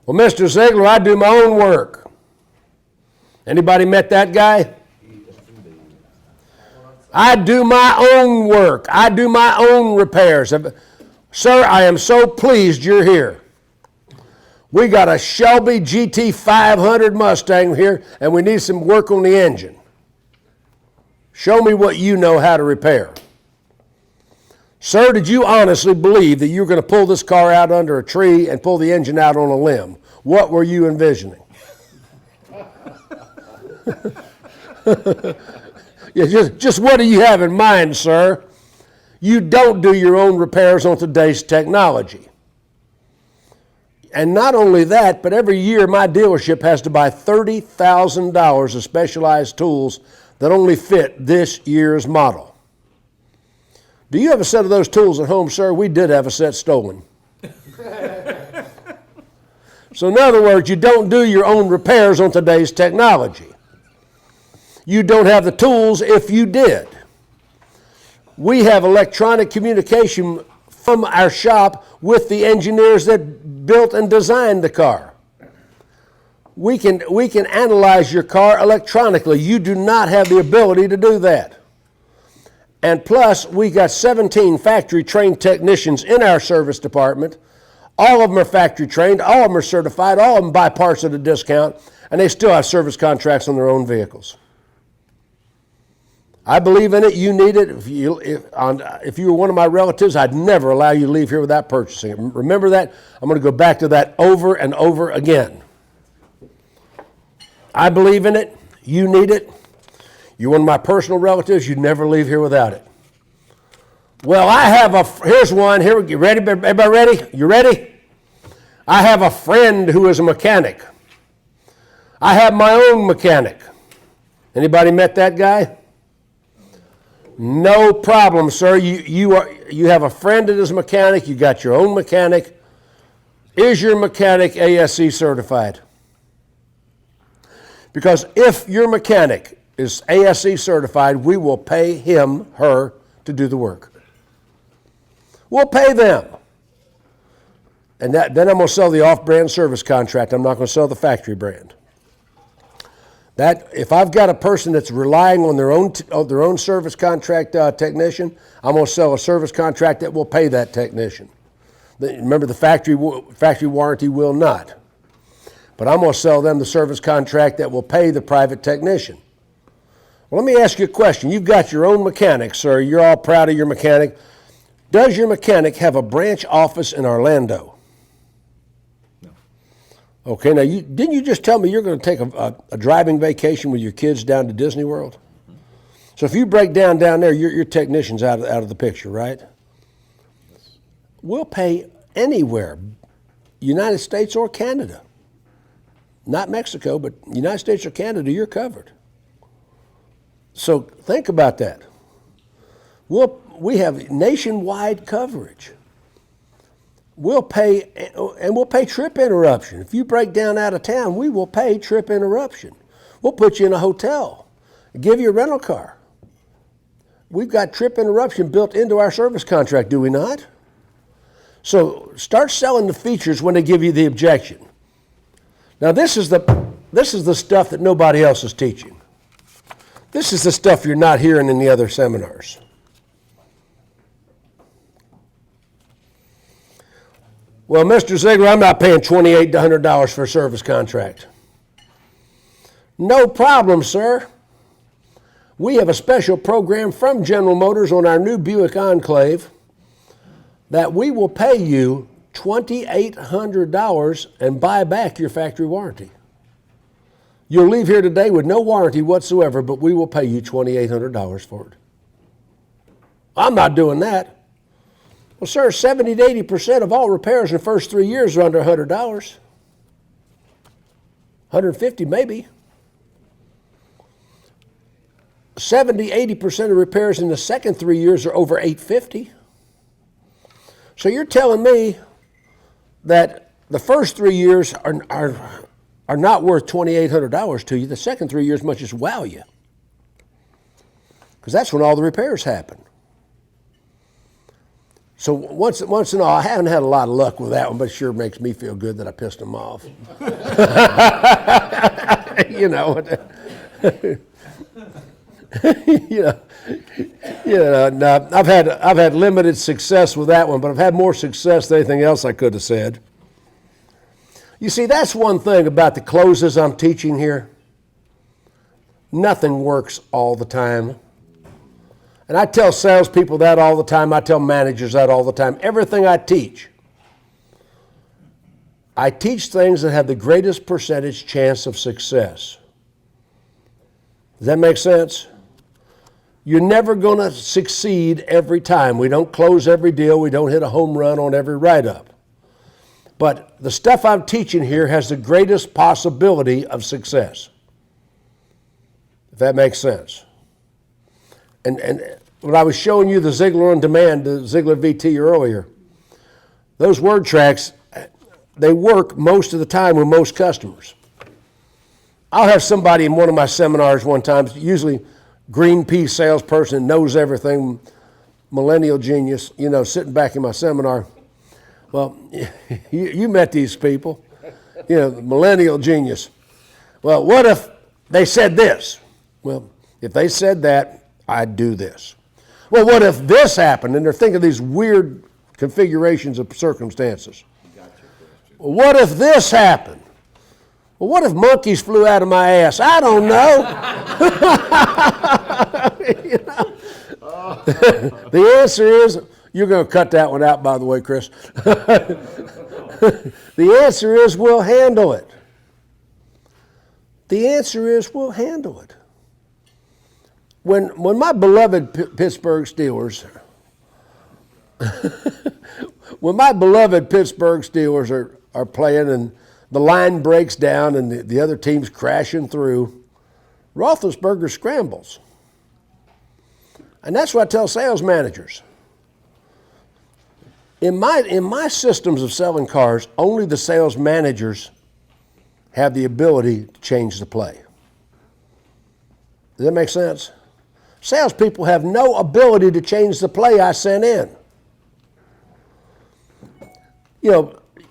Well, Mr. Ziegler, I do my own work. Anybody met that guy? I do my own work. I do my own repairs. Sir, I am so pleased you're here. We got a Shelby GT 500 Mustang here, and we need some work on the engine. Show me what you know how to repair. Sir, did you honestly believe that you were going to pull this car out under a tree and pull the engine out on a limb? What were you envisioning? Yeah, just what do you have in mind, sir? You don't do your own repairs on today's technology. And not only that, but every year my dealership has to buy $30,000 of specialized tools that only fit this year's model. Do you have a set of those tools at home, sir? We did have a set stolen. So in other words, you don't do your own repairs on today's technology. You don't have the tools if you did. We have electronic communication from our shop with the engineers that built and designed the car. We can analyze your car electronically. You do not have the ability to do that. And plus, we got 17 factory-trained technicians in our service department. All of them are factory-trained, all of them are certified, all of them buy parts at a discount, and they still have service contracts on their own vehicles. I believe in it. You need it. If you were one of my relatives, I'd never allow you to leave here without purchasing it. Remember that? I'm going to go back to that over and over again. I believe in it. You need it. You're one of my personal relatives. You'd never leave here without it. Well, here's one. Here, you ready? Everybody ready? You ready? I have a friend who is a mechanic. I have my own mechanic. Anybody met that guy? No problem, sir. You have a friend that is a mechanic. You got your own mechanic. Is your mechanic ASE certified? Because if your mechanic is ASE certified, we will pay him, her, to do the work. We'll pay them. And then I'm going to sell the off-brand service contract. I'm not going to sell the factory brand. That if I've got a person that's relying on their own service contract technician, I'm going to sell a service contract that will pay that technician. Remember, the factory warranty will not. But I'm going to sell them the service contract that will pay the private technician. Well, let me ask you a question. You've got your own mechanic, sir. You're all proud of your mechanic. Does your mechanic have a branch office in Orlando? No. Okay, now didn't you just tell me you're going to take a driving vacation with your kids down to Disney World? So if you break down there, your technician's out of the picture, right? Yes. We'll pay anywhere, United States or Canada. Not Mexico, but United States or Canada, you're covered. So think about that. We have nationwide coverage. We'll pay trip interruption. If you break down out of town, we will pay trip interruption. We'll put you in a hotel, give you a rental car. We've got trip interruption built into our service contract, do we not? So start selling the features when they give you the objection. Now this is the stuff that nobody else is teaching. This is the stuff you're not hearing in the other seminars. Well, Mr. Ziegler, I'm not paying $28 to $100 for a service contract. No problem, sir. We have a special program from General Motors on our new Buick Enclave that we will pay you $2,800 and buy back your factory warranty. You'll leave here today with no warranty whatsoever, but we will pay you $2,800 for it. I'm not doing that. Well, sir, 70 to 80% of all repairs in the first 3 years are under $100. 150 maybe. 70, 80% of repairs in the second 3 years are over $850. So you're telling me that the first 3 years are not worth $2,800 to you. The second 3 years must just wow you. Because that's when all the repairs happen. So once in a while, I haven't had a lot of luck with that one, but it sure makes me feel good that I pissed them off. You know. No, I've had limited success with that one, but I've had more success than anything else I could have said. You see, that's one thing about the closes I'm teaching here. Nothing works all the time. And I tell salespeople that all the time. I tell managers that all the time. Everything I teach things that have the greatest percentage chance of success. Does that make sense? You're never going to succeed every time. We don't close every deal. We don't hit a home run on every write-up. But the stuff I'm teaching here has the greatest possibility of success. If that makes sense. And when I was showing you the Ziegler on Demand, the Ziegler VT earlier, those word tracks, they work most of the time with most customers. I'll have somebody in one of my seminars one time, usually green pea salesperson, knows everything, millennial genius, sitting back in my seminar. Well, you met these people, millennial genius. Well, what if they said this? Well, if they said that, I'd do this. Well, what if this happened? And they're thinking of these weird configurations of circumstances. Well, what if this happened? Well, what if monkeys flew out of my ass? I don't know. The answer is, you're going to cut that one out, by the way, Chris. The answer is we'll handle it. The answer is we'll handle it. When my beloved Pittsburgh Steelers, are playing and the line breaks down and the other team's crashing through, Roethlisberger scrambles. And that's what I tell sales managers. In my systems of selling cars, only the sales managers have the ability to change the play. Does that make sense? Salespeople have no ability to change the play I sent in.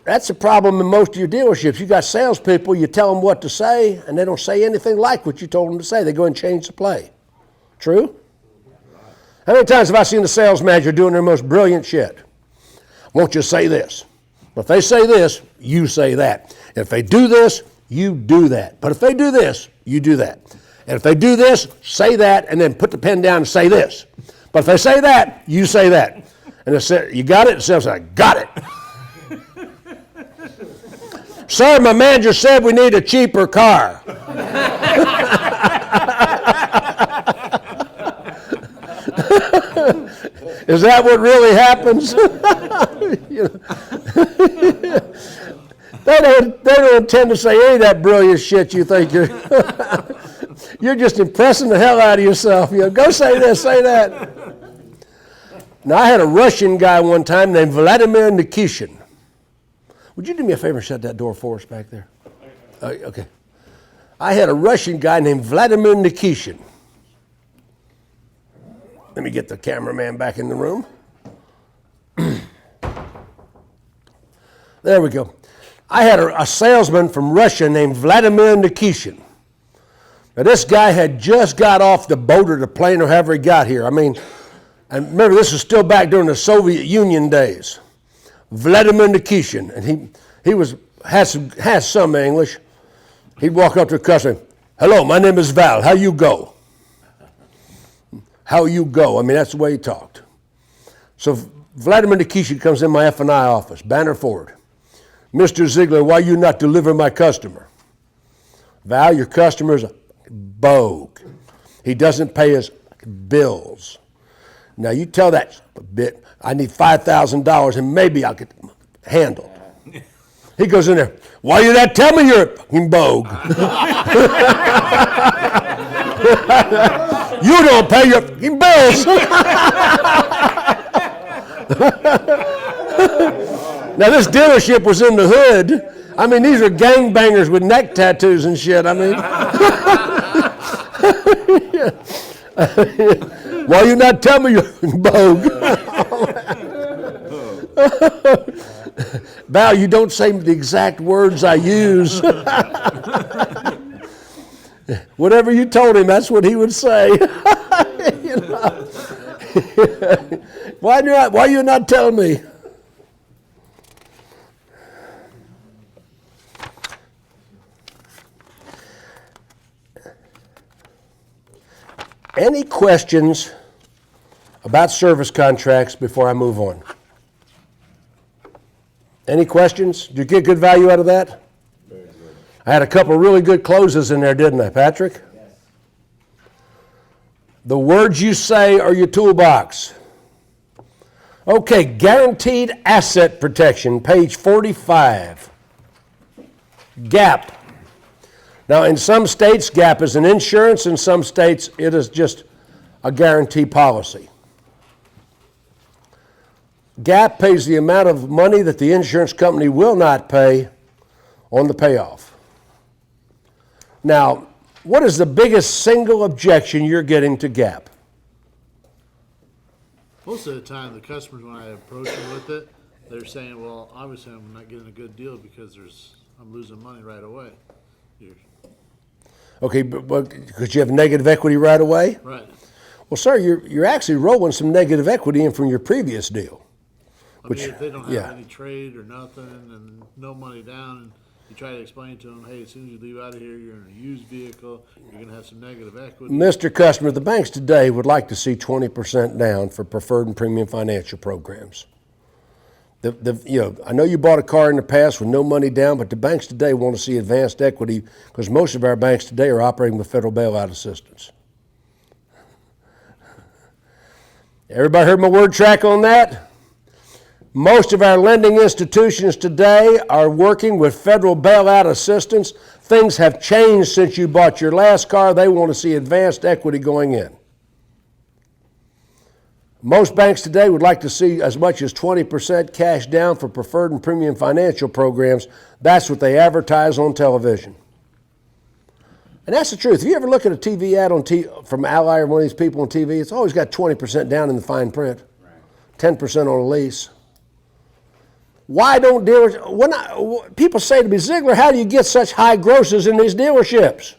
That's a problem in most of your dealerships. You got salespeople, you tell them what to say, and they don't say anything like what you told them to say. They go and change the play. True? How many times have I seen the sales manager doing their most brilliant shit? Won't you say this? But if they say this, you say that. If they do this, you do that. But if they do this, you do that. And if they do this, say that, and then put the pen down and say this. But if they say that, you say that. And you got it? The sales guy, got it. Sir, my manager said we need a cheaper car. Is that what really happens? They don't intend to say any of that brilliant shit you think you're. You're just impressing the hell out of yourself. Go say this, say that. Now, I had a Russian guy one time named Vladimir Nikishin. Would you do me a favor and shut that door for us back there? Okay. I had a Russian guy named Vladimir Nikishin. Let me get the cameraman back in the room. There we go. I had a salesman from Russia named Vladimir Nikishin. Now, this guy had just got off the boat or the plane or however he got here. And remember, this was still back during the Soviet Union days. Vladimir Nikishin, and he has some English. He'd walk up to a customer, "Hello, my name is Val. How you go?" How you go? That's the way he talked. So Vladimir Nikishin comes in my F&I office, Banner Ford. "Mr. Ziegler, why you not deliver my customer?" "Val, your customer's a bogue. He doesn't pay his bills. Now you tell that bit, I need $5,000 and maybe I could handle it." He goes in there, "Why you not tell me you're a fucking bogue?" "You don't pay your fucking bills." Now this dealership was in the hood. These are gangbangers with neck tattoos and shit. Why you not tell me you're a bogue? Val, you don't say the exact words I use. Whatever you told him, that's what he would say. You know? Why you not telling me? Any questions about service contracts before I move on? Any questions? Did you get good value out of that? Very good. I had a couple of really good closes in there, didn't I, Patrick? Yes. The words you say are your toolbox. Okay, guaranteed asset protection, page 45. GAP. Now, in some states, GAP is an insurance. In some states, it is just a guarantee policy. GAP pays the amount of money that the insurance company will not pay on the payoff. Now, what is the biggest single objection you're getting to GAP? Most of the time, the customers, when I approach them with it, they're saying, well, obviously I'm not getting a good deal because I'm losing money right away. Okay, but because you have negative equity right away? Right. Well, sir, you're actually rolling some negative equity in from your previous deal. I mean, if they don't have yeah. any trade or nothing and no money down, and you try to explain to them, hey, as soon as you leave out of here, you're in a used vehicle, you're going to have some negative equity. Mr. Customer, the banks today would like to see 20% down for preferred and premium financial programs. I know you bought a car in the past with no money down, but the banks today want to see advanced equity because most of our banks today are operating with federal bailout assistance. Everybody heard my word track on that? Most of our lending institutions today are working with federal bailout assistance. Things have changed since you bought your last car. They want to see advanced equity going in. Most banks today would like to see as much as 20% cash down for preferred and premium financial programs. That's what they advertise on television. And that's the truth. If you ever look at a TV ad from Ally or one of these people on TV, it's always got 20% down in the fine print, 10% on a lease. Why don't dealers, people say to me, Ziegler, how do you get such high grosses in these dealerships?